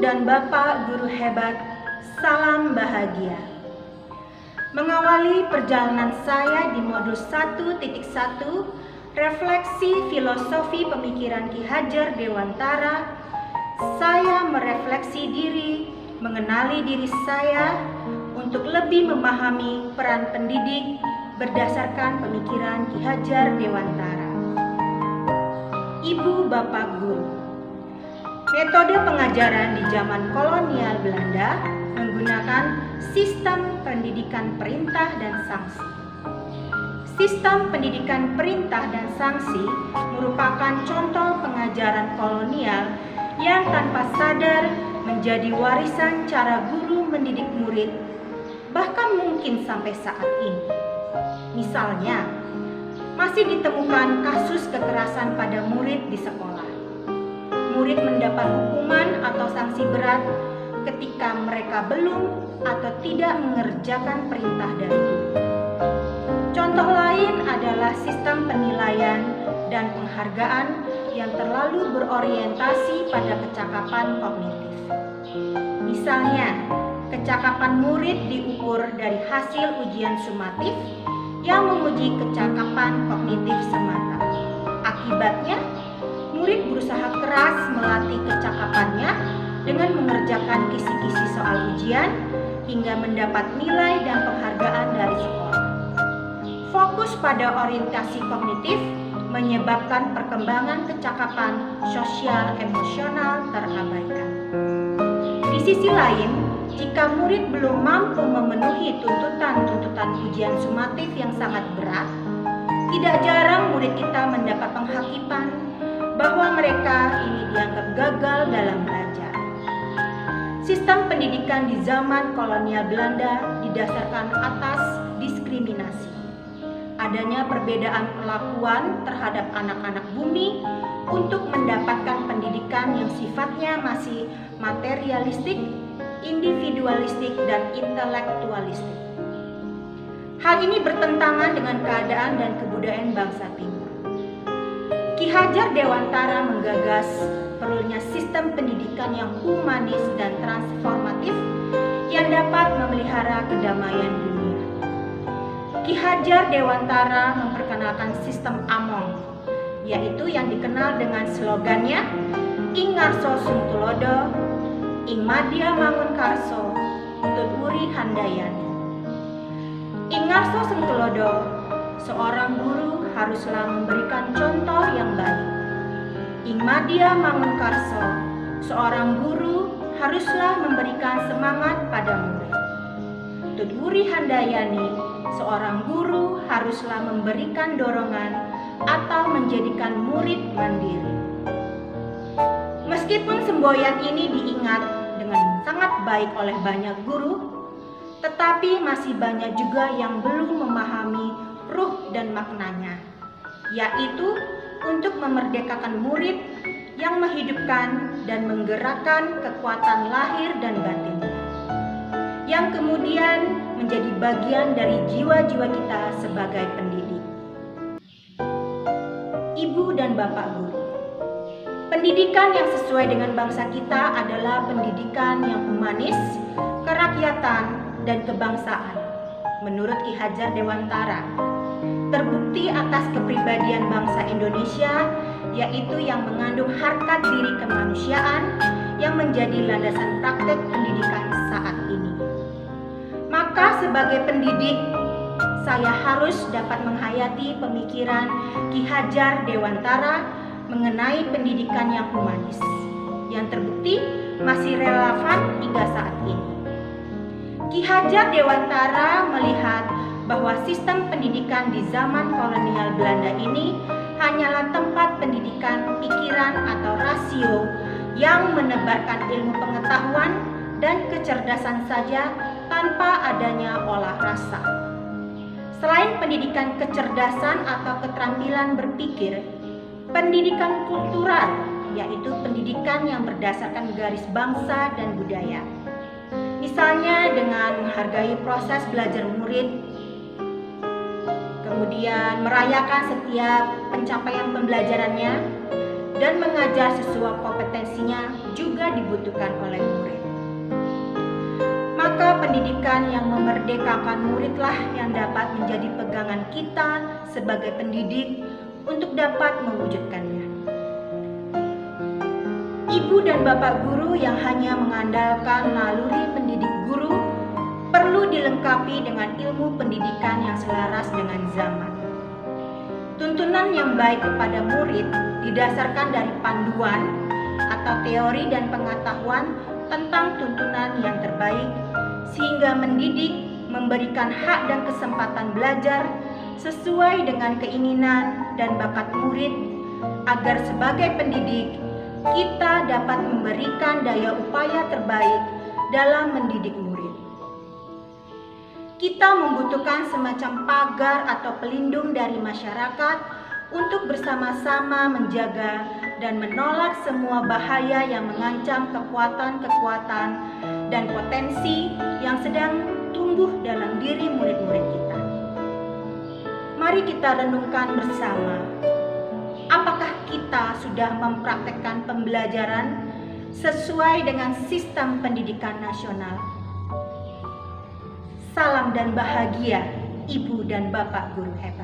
dan Bapak guru hebat, salam bahagia. Mengawali perjalanan saya di modul 1.1, refleksi filosofi pemikiran Ki Hajar Dewantara, saya merefleksi diri, mengenali diri saya untuk lebih memahami peran pendidik berdasarkan pemikiran Ki Hajar Dewantara. Ibu Bapak Guru, metode pengajaran di zaman kolonial Belanda menggunakan sistem pendidikan perintah dan sanksi. Sistem pendidikan perintah dan sanksi merupakan contoh pengajaran kolonial yang tanpa sadar menjadi warisan cara guru mendidik murid, bahkan mungkin sampai saat ini. Misalnya, masih ditemukan kasus kekerasan pada murid di sekolah. Murid mendapat hukuman atau sanksi berat ketika mereka belum atau tidak mengerjakan perintah dari guru. Contoh lain adalah sistem penilaian dan penghargaan yang terlalu berorientasi pada kecakapan kognitif. Misalnya, kecakapan murid diukur dari hasil ujian sumatif yang menguji kecakapan kognitif semata. Akibatnya, murid berusaha keras melatih kecakapannya dengan mengerjakan kisi-kisi soal ujian hingga mendapat nilai dan penghargaan dari sekolah. Fokus pada orientasi kognitif menyebabkan perkembangan kecakapan sosial emosional terabaikan. Di sisi lain, jika murid belum mampu memenuhi tuntutan ujian sumatif yang sangat berat, tidak jarang murid kita mendapat penghakiman bahwa mereka ini dianggap gagal dalam belajar. Sistem pendidikan di zaman kolonial Belanda didasarkan atas diskriminasi. Adanya perbedaan perlakuan terhadap anak-anak bumi untuk mendapatkan pendidikan yang sifatnya masih materialistik, individualistik, dan intelektualistik. Hal ini bertentangan dengan keadaan dan kebudayaan bangsa Timur. Ki Hajar Dewantara menggagas perlunya sistem pendidikan yang humanis dan transformatif yang dapat memelihara kedamaian dunia. Ki Hajar Dewantara memperkenalkan sistem Among, yaitu yang dikenal dengan slogannya Ing Ngarso Sung Tulodo, Ing Madya Mangun Karso, Tutwuri Handayani. Ing Ngarso Sung Tulodo, seorang guru haruslah memberikan contoh yang baik. Ing Madya Mangun Karso, seorang guru haruslah memberikan semangat pada murid. Tutwuri Handayani, seorang guru haruslah memberikan dorongan atau menjadikan murid mandiri. Meskipun semboyan ini diingat dengan sangat baik oleh banyak guru, tetapi masih banyak juga yang belum memahami ruh dan maknanya, yaitu untuk memerdekakan murid yang menghidupkan dan menggerakkan kekuatan lahir dan batinnya, yang kemudian menjadi bagian dari jiwa-jiwa kita sebagai pendidik. Ibu dan Bapak Guru, pendidikan yang sesuai dengan bangsa kita adalah pendidikan yang humanis, kerakyatan, dan kebangsaan. Menurut Ki Hajar Dewantara, terbukti atas kepribadian bangsa Indonesia, yaitu yang mengandung harkat diri kemanusiaan yang menjadi landasan praktek pendidikan saat ini. Maka sebagai pendidik, saya harus dapat menghayati pemikiran Ki Hajar Dewantara mengenai pendidikan yang humanis, yang terbukti masih relevan hingga saat ini. Ki Hajar Dewantara melihat bahwa sistem pendidikan di zaman kolonial Belanda ini hanyalah tempat pendidikan pikiran atau rasio yang menebarkan ilmu pengetahuan dan kecerdasan saja tanpa adanya olah rasa. Selain pendidikan kecerdasan atau keterampilan berpikir, pendidikan kultural, yaitu pendidikan yang berdasarkan garis bangsa dan budaya. Misalnya dengan menghargai proses belajar murid, kemudian merayakan setiap pencapaian pembelajarannya, dan mengajar sesuai kompetensinya juga dibutuhkan oleh murid. Maka pendidikan yang memerdekakan muridlah yang dapat menjadi pegangan kita sebagai pendidik untuk dapat mewujudkannya. Ibu dan bapak guru yang hanya mengandalkan naluri pendidik guru perlu dilengkapi dengan ilmu pendidikan yang selaras dengan zaman. Tuntunan yang baik kepada murid didasarkan dari panduan atau teori dan pengetahuan tentang tuntunan yang terbaik, sehingga mendidik memberikan hak dan kesempatan belajar sesuai dengan keinginan dan bakat murid, agar sebagai pendidik kita dapat memberikan daya upaya terbaik dalam mendidik murid. Kita membutuhkan semacam pagar atau pelindung dari masyarakat untuk bersama-sama menjaga dan menolak semua bahaya yang mengancam kekuatan-kekuatan dan potensi yang sedang tumbuh dalam diri murid-murid kita. Mari kita renungkan bersama, apakah kita sudah mempraktekkan pembelajaran sesuai dengan sistem pendidikan nasional? Salam dan bahagia, Ibu dan Bapak guru hebat.